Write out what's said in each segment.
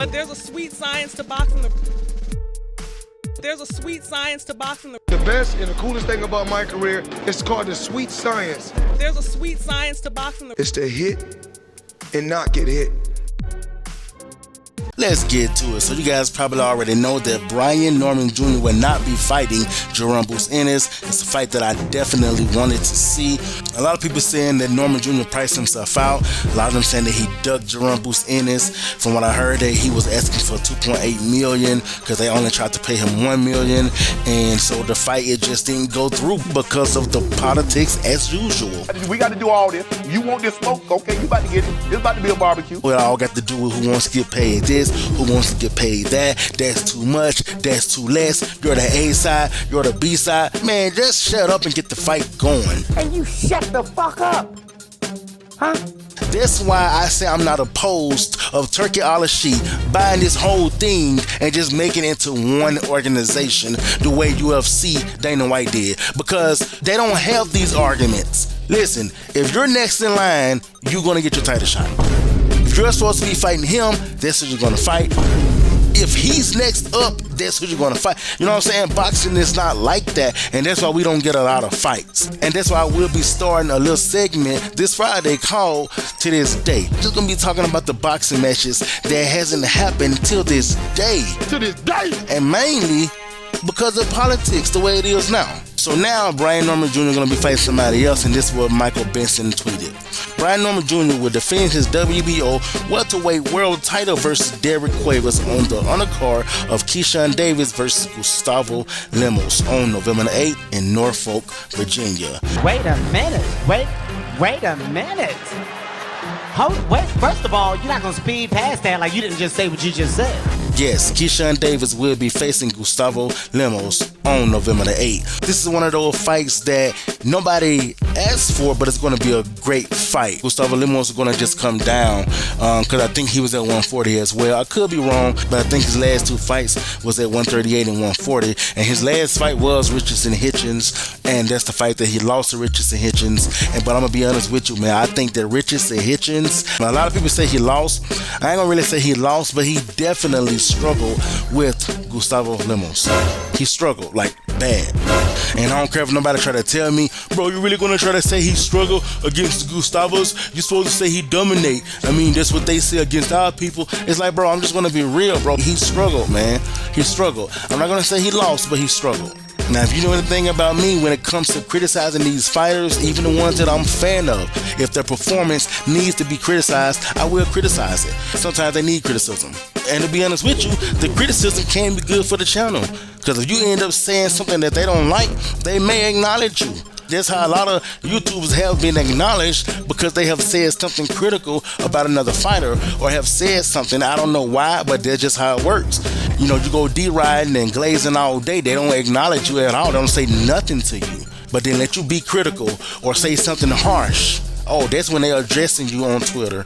But there's a sweet science to boxing. There's a sweet science to boxing. The best and the coolest thing about my career is called the sweet science. There's a sweet science to boxing. It's to hit and not get hit. Let's get to it. So you guys probably already know that Brian Norman Jr. will not be fighting Jaron Ennis. It's a fight that I definitely wanted to see. A lot of people saying that Norman Jr. priced himself out. A lot of them saying that he ducked Jaron Ennis. From what I heard, that he was asking for $2.8 million because they only tried to pay him $1 million. And so the fight, it just didn't go through because of the politics as usual. We got to do all this. You want this smoke? Okay, you about to get it. It's about to be a barbecue. Well, all got to do with who wants to get paid this, who wants to get paid that. That's too much, that's too less. You're the A side, you're the B side. Man, just shut up and get the fight going. And you shut the fuck up. Huh? That's why I say I'm not opposed of Turkey Al-Sheikh buying this whole thing and just making it into one organization the way UFC Dana White did, because they don't have these arguments. Listen, if you're next in line, you're gonna get your title shot. If you're supposed to be fighting him, that's who you're gonna fight. If he's next up, that's who you're gonna fight. You know what I'm saying? Boxing is not like that, and that's why we don't get a lot of fights. And that's why we'll be starting a little segment this Friday called To This Day. Just gonna be talking about the boxing matches that hasn't happened till this day. To this day. And mainly because of politics, the way it is now. So now Brian Norman Jr. is going to be fighting somebody else, and this is what Michael Benson tweeted. Brian Norman Jr. will defend his WBO welterweight world title versus Derek Cuevas on the undercard of Keyshawn Davis versus Gustavo Lemos on November 8th in Norfolk, Virginia. Wait a minute. Wait a minute. Wait, first of all, you're not going to speed past that like you didn't just say what you just said. Yes, Keyshawn Davis will be facing Gustavo Lemos on November the 8th. This is one of those fights that nobody asked for, but it's going to be a great fight. Gustavo Lemos is going to just come down because I think he was at 140 as well. I could be wrong, but I think his last two fights was at 138 and 140. And his last fight was Richardson Hitchens, and that's the fight that he lost to Richardson Hitchens. But I'm going to be honest with you, man. I think that Richardson Hitchens, a lot of people say he lost. I ain't going to really say he lost, but he definitely struggled with Gustavo Lemos. He struggled like bad, and I don't care if nobody try to tell me, bro, you really gonna try to say he struggled against Gustavos? You supposed to say he dominate. I mean, that's what they say against our people. It's like, bro, I'm just gonna be real, bro. He struggled, man. He struggled. I'm not gonna say he lost, but he struggled. Now, if you know anything about me when it comes to criticizing these fighters, even the ones that I'm a fan of, if their performance needs to be criticized, I will criticize it. Sometimes they need criticism. And to be honest with you, the criticism can be good for the channel. Because if you end up saying something that they don't like, they may acknowledge you. That's how a lot of YouTubers have been acknowledged, because they have said something critical about another fighter, or have said something, I don't know why, but that's just how it works. You know, you go D-riding and glazing all day, they don't acknowledge you at all. They don't say nothing to you, but they let you be critical or say something harsh. Oh, that's when they're addressing you on Twitter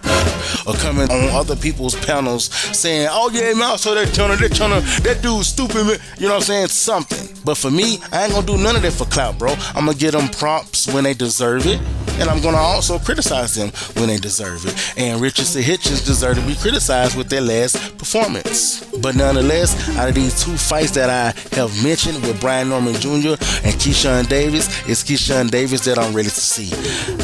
or coming on other people's panels saying, oh yeah, man, I saw that channel, that dude's stupid, man. You know what I'm saying? Something. But for me, I ain't gonna do none of that for clout, bro. I'm gonna give them props when they deserve it, and I'm gonna also criticize them when they deserve it. And Richardson Hitchens deserve to be criticized with their last performance. But nonetheless, out of these two fights that I have mentioned with Brian Norman Jr. and Keyshawn Davis, it's Keyshawn Davis that I'm ready to see.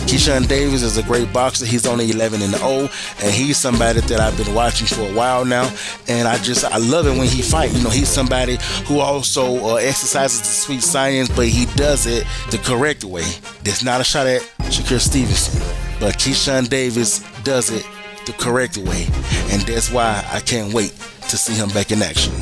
Keyshawn Davis is a great boxer. He's only 11-0, and he's somebody that I've been watching for a while now, and I love it when he fights. You know, he's somebody who also exercises the sweet science, but he does it the correct way. That's not a shot at Shakur Stevenson, but Keyshawn Davis does it the correct way, and that's why I can't wait to see him back in action.